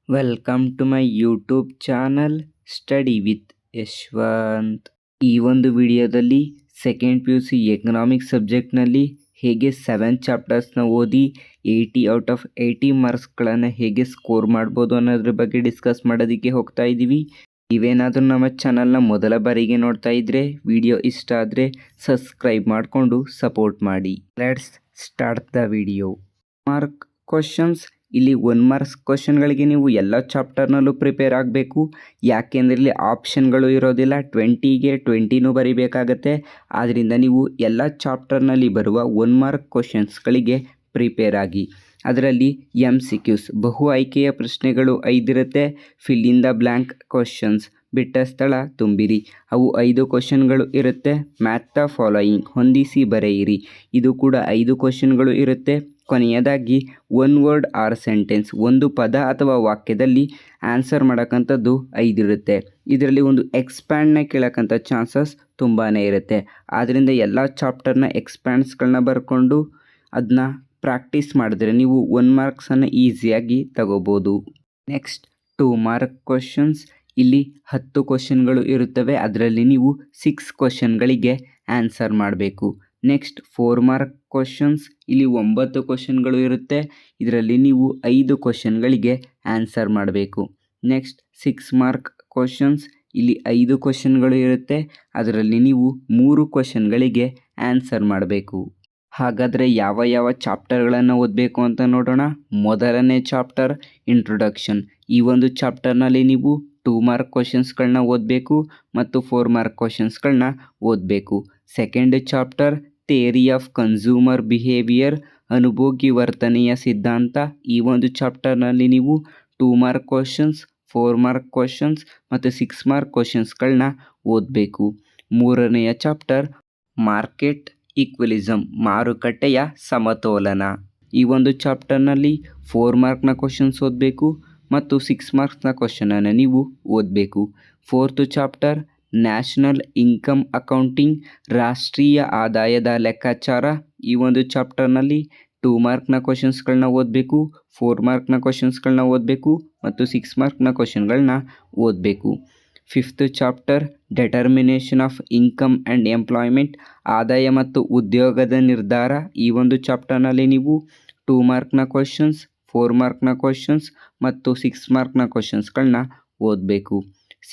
Welcome to my YouTube channel study with Yashwanth. ಈ ಒಂದು ವಿಡಿಯೋದಲ್ಲಿ ಸೆಕೆಂಡ್ PUC ಎಕನಾಮಿಕ್ಸ್ ಸಬ್ಜೆಕ್ಟ್ನಲ್ಲಿ ಹೇಗೆ 7 ಚಾಪ್ಟರ್ಸ್ನ ಓದಿ 80 ಔಟ್ ಆಫ್ 80 ಮಾರ್ಕ್ಸ್ಗಳನ್ನು ಹೇಗೆ ಸ್ಕೋರ್ ಮಾಡ್ಬೋದು ಅನ್ನೋದ್ರ ಬಗ್ಗೆ ಡಿಸ್ಕಸ್ ಮಾಡೋದಕ್ಕೆ ಹೋಗ್ತಾ ಇದ್ದೀವಿ. ನೀವೇನಾದರೂ ನಮ್ಮ ಚಾನಲ್ನ ಮೊದಲ ಬಾರಿಗೆ ನೋಡ್ತಾ ಇದ್ದರೆ ವಿಡಿಯೋ ಇಷ್ಟ ಆದರೆ ಸಬ್ಸ್ಕ್ರೈಬ್ ಮಾಡಿಕೊಂಡು ಸಪೋರ್ಟ್ ಮಾಡಿ. Let's start the video. Mark questions. ಇಲ್ಲಿ 1 ಮಾರ್ಕ್ಸ್ ಕ್ವಶನ್ಗಳಿಗೆ ನೀವು ಎಲ್ಲ ಚಾಪ್ಟರ್ನಲ್ಲೂ ಪ್ರಿಪೇರ್ ಆಗಬೇಕು. ಯಾಕೆಂದರೆ ಇಲ್ಲಿ ಆಪ್ಷನ್ಗಳು ಇರೋದಿಲ್ಲ. 20ಗೆ 20ನೂ ಬರೀಬೇಕಾಗತ್ತೆ. ಆದ್ದರಿಂದ ನೀವು ಎಲ್ಲ ಚಾಪ್ಟರ್ನಲ್ಲಿ ಬರುವ 1 ಮಾರ್ಕ್ ಕ್ವಶನ್ಸ್ಗಳಿಗೆ ಪ್ರಿಪೇರ್ ಆಗಿ. ಅದರಲ್ಲಿ MCQs ಬಹು ಆಯ್ಕೆಯ ಪ್ರಶ್ನೆಗಳು 5 ಇರುತ್ತೆ. Fill in the blank questions ಬಿಟ್ಟ ಸ್ಥಳ ತುಂಬಿರಿ. ಅವು 5 ಕ್ವಶನ್ಗಳು ಇರುತ್ತೆ. ಮ್ಯಾಥ್ ದ ಫಾಲೋಯಿಂಗ್ ಹೊಂದಿಸಿ ಬರೆಯಿರಿ. ಇದು ಕೂಡ 5 ಕ್ವಶನ್ಗಳು ಇರುತ್ತೆ. ಕೊನೆಯದಾಗಿ 1 ವರ್ಡ್ ಆರ್ ಸೆಂಟೆನ್ಸ್ ಒಂದು ಪದ ಅಥವಾ ವಾಕ್ಯದಲ್ಲಿ ಆನ್ಸರ್ ಮಾಡೋಕ್ಕಂಥದ್ದು 5 ಇರುತ್ತೆ. ಇದರಲ್ಲಿ ಒಂದು ಎಕ್ಸ್ಪ್ಯಾಂಡ್ನ ಕೇಳೋಕ್ಕಂಥ ಚಾನ್ಸಸ್ ತುಂಬಾ ಇರುತ್ತೆ. ಆದ್ದರಿಂದ ಎಲ್ಲ ಚಾಪ್ಟರ್ನ ಎಕ್ಸ್ಪ್ಯಾಂಡ್ಸ್ಗಳನ್ನ ಬರ್ಕೊಂಡು ಅದನ್ನ ಪ್ರಾಕ್ಟೀಸ್ ಮಾಡಿದ್ರೆ ನೀವು 1 ಮಾರ್ಕ್ಸನ್ನು ಈಸಿಯಾಗಿ ತಗೋಬೋದು. Next 2 mark questions. ಇಲ್ಲಿ 10 ಕ್ವಶನ್ಗಳು ಇರುತ್ತವೆ. ಅದರಲ್ಲಿ ನೀವು 6 ಕ್ವಶನ್ಗಳಿಗೆ ಆನ್ಸರ್ ಮಾಡಬೇಕು. Next 4 mark questions. ಇಲ್ಲಿ 9 ಕ್ವಶನ್ಗಳು ಇರುತ್ತೆ. ಇದರಲ್ಲಿ ನೀವು 5 ಕ್ವಶನ್ಗಳಿಗೆ ಆನ್ಸರ್ ಮಾಡಬೇಕು. Next 6 mark questions. ಇಲ್ಲಿ 5 ಕ್ವಶನ್ಗಳು ಇರುತ್ತೆ. ಅದರಲ್ಲಿ ನೀವು 3 ಕ್ವಶನ್ಗಳಿಗೆ ಆನ್ಸರ್ ಮಾಡಬೇಕು. ಹಾಗಾದರೆ ಯಾವ ಯಾವ ಚಾಪ್ಟರ್ಗಳನ್ನು ಓದಬೇಕು ಅಂತ ನೋಡೋಣ. ಮೊದಲನೇ ಚಾಪ್ಟರ್ ಇಂಟ್ರೊಡಕ್ಷನ್. ಈ ಒಂದು ಚಾಪ್ಟರ್ನಲ್ಲಿ ನೀವು 2 ಮಾರ್ಕ್ ಕ್ವಶನ್ಸ್ಗಳನ್ನ ಓದಬೇಕು ಮತ್ತು 4 ಮಾರ್ಕ್ ಕ್ವಶನ್ಸ್ಗಳನ್ನ ಓದಬೇಕು. Second chapter theory of consumer behaviour, ಅನುಭೋಗಿ ವರ್ತನೆಯ ಸಿದ್ಧಾಂತ. ಈ ಒಂದು ಚಾಪ್ಟರ್ನಲ್ಲಿ ನೀವು 2 ಮಾರ್ಕ್ ಕ್ವಶನ್ಸ್, 4 ಮಾರ್ಕ್ ಕ್ವಶನ್ಸ್ ಮತ್ತು 6 ಮಾರ್ಕ್ ಕ್ವಶನ್ಸ್ಗಳನ್ನ ಓದಬೇಕು. ಮೂರನೆಯ ಚಾಪ್ಟರ್ ಮಾರ್ಕೆಟ್ ಈಕ್ವಲಿಸಮ್, ಮಾರುಕಟ್ಟೆಯ ಸಮತೋಲನ. ಈ ಒಂದು ಚಾಪ್ಟರ್ನಲ್ಲಿ 4 ಮಾರ್ಕ್ನ ಕ್ವಶನ್ಸ್ ಓದಬೇಕು ಮತ್ತು 6 ಮಾರ್ಕ್ಸ್ನ ಕ್ವಶನನ್ನು ನೀವು ಓದಬೇಕು. Fourth chapter national income accounting, ರಾಷ್ಟ್ರೀಯ ಆದಾಯದ ಲೆಕ್ಕಾಚಾರ. ಈ ಒಂದು ಚಾಪ್ಟರ್ನಲ್ಲಿ 2 ಮಾರ್ಕ್ನ ಕ್ವಶನ್ಸ್ಗಳನ್ನ ಓದಬೇಕು, 4 ಮಾರ್ಕ್ನ ಕ್ವಶನ್ಸ್ಗಳನ್ನ ಓದಬೇಕು ಮತ್ತು 6 ಮಾರ್ಕ್ನ ಕ್ವಶನ್ಗಳನ್ನ ಓದಬೇಕು. Fifth chapter determination of income and employment, ಆದಾಯ ಮತ್ತು ಉದ್ಯೋಗದ ನಿರ್ಧಾರ. ಈ ಒಂದು ಚಾಪ್ಟರ್ನಲ್ಲಿ ನೀವು 2 ಮಾರ್ಕ್ನ ಕ್ವಶನ್ಸ್, 4 ಮಾರ್ಕ್ನ ಕ್ವಶನ್ಸ್ ಮತ್ತು 6 ಮಾರ್ಕ್ನ ಕ್ವಶನ್ಸ್ಗಳನ್ನ ಓದಬೇಕು.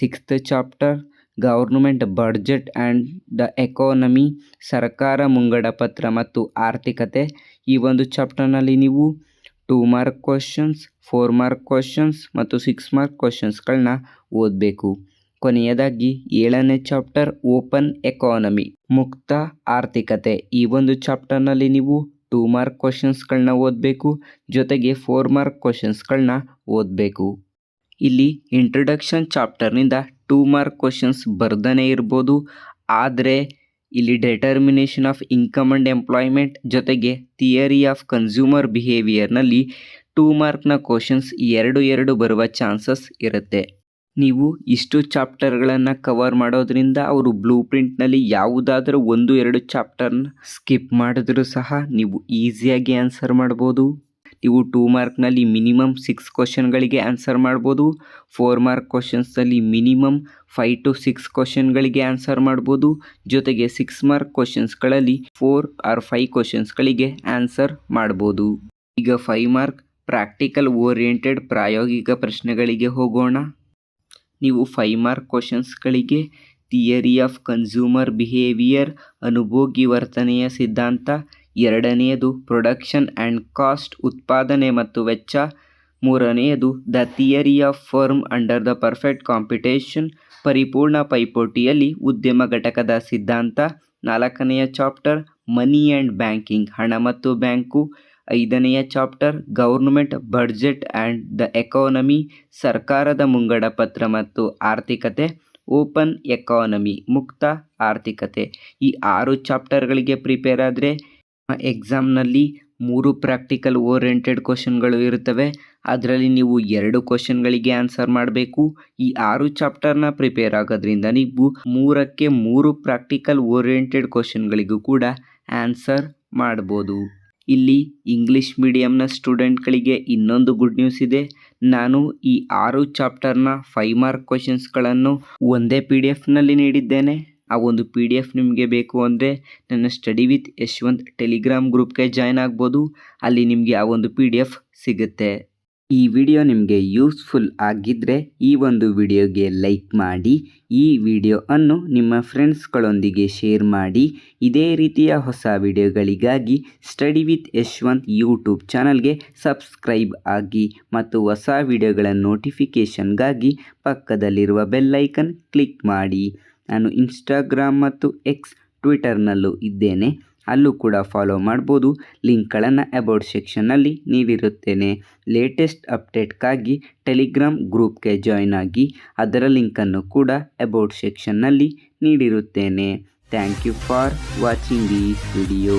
Sixth chapter government budget and the economy, ಸರ್ಕಾರ ಮುಂಗಡ ಪತ್ರ ಮತ್ತು ಆರ್ಥಿಕತೆ. ಈ ಒಂದು ಚಾಪ್ಟರ್ನಲ್ಲಿ ನೀವು 2 ಮಾರ್ಕ್ ಕ್ವಶನ್ಸ್, 4 ಮಾರ್ಕ್ ಕ್ವಶನ್ಸ್ ಮತ್ತು 6 ಮಾರ್ಕ್ ಕ್ವಶನ್ಸ್ಗಳನ್ನ ಓದಬೇಕು. ಕೊನೆಯದಾಗಿ 7ನೇ ಚಾಪ್ಟರ್ ಓಪನ್ ಎಕಾನಮಿ, ಮುಕ್ತ ಆರ್ಥಿಕತೆ. ಈ ಒಂದು ಚಾಪ್ಟರ್ನಲ್ಲಿ ನೀವು 2 ಮಾರ್ಕ್ ಕ್ವಶನ್ಸ್ಗಳನ್ನ ಓದಬೇಕು, ಜೊತೆಗೆ 4 ಮಾರ್ಕ್ ಕ್ವಶನ್ಸ್ಗಳನ್ನ ಓದಬೇಕು. ಇಲ್ಲಿ ಇಂಟ್ರಡಕ್ಷನ್ ಚಾಪ್ಟರ್ನಿಂದ 2 ಮಾರ್ಕ್ ಕ್ವಶನ್ಸ್ ಬರ್ದನೇ ಇರ್ಬೋದು. ಆದರೆ ಇಲ್ಲಿ determination of income and employment ಜೊತೆಗೆ ಥಿಯರಿ ಆಫ್ ಕನ್ಸ್ಯೂಮರ್ ಬಿಹೇವಿಯರ್ನಲ್ಲಿ 2 ಮಾರ್ಕ್ನ ಕ್ವಶನ್ಸ್ 2 ಬರುವ ಚಾನ್ಸಸ್ ಇರುತ್ತೆ. ನೀವು ಇಷ್ಟು ಚಾಪ್ಟರ್ಗಳನ್ನು ಕವರ್ ಮಾಡೋದ್ರಿಂದ ಅವರು ಬ್ಲೂ ಪ್ರಿಂಟ್ನಲ್ಲಿ ಯಾವುದಾದ್ರೂ 1-2 ಚಾಪ್ಟರ್ನ ಸ್ಕಿಪ್ ಮಾಡಿದ್ರೂ ಸಹ ನೀವು ಈಸಿಯಾಗಿ ಆನ್ಸರ್ ಮಾಡ್ಬೋದು. ನೀವು 2 ಮಾರ್ಕ್ನಲ್ಲಿ ಮಿನಿಮಮ್ 6 ಕ್ವಶನ್ಗಳಿಗೆ ಆನ್ಸರ್ ಮಾಡ್ಬೋದು. 4 ಮಾರ್ಕ್ ಕ್ವಶನ್ಸ್ನಲ್ಲಿ ಮಿನಿಮಮ್ 5 to 6 ಕ್ವಶನ್ಗಳಿಗೆ ಆನ್ಸರ್ ಮಾಡ್ಬೋದು. ಜೊತೆಗೆ 6 ಮಾರ್ಕ್ ಕ್ವಶನ್ಸ್ಗಳಲ್ಲಿ 4 or 5 ಕ್ವಶನ್ಸ್ಗಳಿಗೆ ಆನ್ಸರ್ ಮಾಡ್ಬೋದು. ಈಗ 5 ಮಾರ್ಕ್ ಪ್ರಾಕ್ಟಿಕಲ್ ಓರಿಯೆಂಟೆಡ್ ಪ್ರಾಯೋಗಿಕ ಪ್ರಶ್ನೆಗಳಿಗೆ ಹೋಗೋಣ. ನೀವು 5 ಮಾರ್ಕ್ ಕ್ವಶನ್ಸ್ಗಳಿಗೆ ಥಿಯರಿ ಆಫ್ ಕನ್ಸ್ಯೂಮರ್ ಬಿಹೇವಿಯರ್, ಅನುಭೋಗಿ ವರ್ತನೆಯ ಸಿದ್ಧಾಂತ. ಎರಡನೆಯದು ಪ್ರೊಡಕ್ಷನ್ ಆ್ಯಂಡ್ ಕಾಸ್ಟ್, ಉತ್ಪಾದನೆ ಮತ್ತು ವೆಚ್ಚ. ಮೂರನೆಯದು the theory of firm under the perfect competition, ಪರಿಪೂರ್ಣ ಪೈಪೋಟಿಯಲ್ಲಿ ಉದ್ಯಮ ಘಟಕದ ಸಿದ್ಧಾಂತ. 4ನೆಯ ಚಾಪ್ಟರ್ ಮನಿ ಆ್ಯಂಡ್ ಬ್ಯಾಂಕಿಂಗ್, ಹಣ ಮತ್ತು ಬ್ಯಾಂಕು. 5ನೆಯ chapter government budget and the economy, ಸರ್ಕಾರದ ಮುಂಗಡ ಪತ್ರ ಮತ್ತು ಆರ್ಥಿಕತೆ. ಓಪನ್ ಎಕಾನಮಿ, ಮುಕ್ತ ಆರ್ಥಿಕತೆ. ಈ 6 ಚಾಪ್ಟರ್ಗಳಿಗೆ ಪ್ರಿಪೇರ್ ಆದರೆ ಎಕ್ಸಾಮ್ನಲ್ಲಿ 3 ಪ್ರಾಕ್ಟಿಕಲ್ ಓರಿಯೆಂಟೆಡ್ ಕ್ವಶನ್ಗಳು ಇರುತ್ತವೆ. ಅದರಲ್ಲಿ ನೀವು 2 ಕ್ವಶನ್ಗಳಿಗೆ ಆನ್ಸರ್ ಮಾಡಬೇಕು. ಈ 6 ಚಾಪ್ಟರ್ನ ಪ್ರಿಪೇರ್ ಆಗೋದ್ರಿಂದ ನೀವು 3 ಪ್ರಾಕ್ಟಿಕಲ್ ಓರಿಯೆಂಟೆಡ್ ಕ್ವಶನ್ಗಳಿಗೂ ಕೂಡ ಆನ್ಸರ್ ಮಾಡ್ಬೋದು. ಇಲ್ಲಿ ಇಂಗ್ಲೀಷ್ ಮೀಡಿಯಂನ ಸ್ಟೂಡೆಂಟ್ಗಳಿಗೆ ಇನ್ನೊಂದು ಗುಡ್ ನ್ಯೂಸ್ ಇದೆ. ನಾನು ಈ 6 ಚಾಪ್ಟರ್ನ 5 ಮಾರ್ಕ್ ಕ್ವಶನ್ಸ್ಗಳನ್ನು ಒಂದೇ PDF ನೀಡಿದ್ದೇನೆ. ಆ ಒಂದು PDF ನಿಮಗೆ ಬೇಕು ಅಂದರೆ ನನ್ನ ಸ್ಟಡಿ ವಿತ್ ಯಶವಂತ್ ಟೆಲಿಗ್ರಾಮ್ ಗ್ರೂಪ್ಗೆ ಜಾಯ್ನ್ ಆಗ್ಬೋದು. ಅಲ್ಲಿ ನಿಮಗೆ ಆ ಒಂದು PDF ಸಿಗುತ್ತೆ. ಈ ವಿಡಿಯೋ ನಿಮಗೆ ಯೂಸ್ಫುಲ್ ಆಗಿದ್ದರೆ ಈ ಒಂದು ವಿಡಿಯೋಗೆ ಲೈಕ್ ಮಾಡಿ, ಈ ವಿಡಿಯೋವನ್ನು ನಿಮ್ಮ ಫ್ರೆಂಡ್ಸ್ಗಳೊಂದಿಗೆ ಶೇರ್ ಮಾಡಿ. ಇದೇ ರೀತಿಯ ಹೊಸ ವಿಡಿಯೋಗಳಿಗಾಗಿ ಸ್ಟಡಿ ವಿತ್ ಯಶವಂತ್ ಯೂಟ್ಯೂಬ್ ಚಾನಲ್ಗೆ ಸಬ್ಸ್ಕ್ರೈಬ್ ಆಗಿ ಮತ್ತು ಹೊಸ ವಿಡಿಯೋಗಳ ನೋಟಿಫಿಕೇಷನ್ಗಾಗಿ ಪಕ್ಕದಲ್ಲಿರುವ ಬೆಲ್ ಐಕನ್ ಕ್ಲಿಕ್ ಮಾಡಿ. ನಾನು ಇನ್ಸ್ಟಾಗ್ರಾಮ್ ಮತ್ತು ಟ್ವಿಟರ್ನಲ್ಲೂ ಇದ್ದೇನೆ, ಅಲ್ಲೂ ಕೂಡ ಫಾಲೋ ಮಾಡ್ಬೋದು. ಲಿಂಕ್ಗಳನ್ನು ಅಬೌಟ್ ಸೆಕ್ಷನ್ನಲ್ಲಿ ನೀಡಿರುತ್ತೇನೆ. ಲೇಟೆಸ್ಟ್ ಅಪ್ಡೇಟ್ಗಾಗಿ ಟೆಲಿಗ್ರಾಮ್ ಗ್ರೂಪ್ಗೆ ಜಾಯ್ನ್ ಆಗಿ, ಅದರ ಲಿಂಕನ್ನು ಕೂಡ ಅಬೌಟ್ ಸೆಕ್ಷನ್ನಲ್ಲಿ ನೀಡಿರುತ್ತೇನೆ. Thank you for watching this video.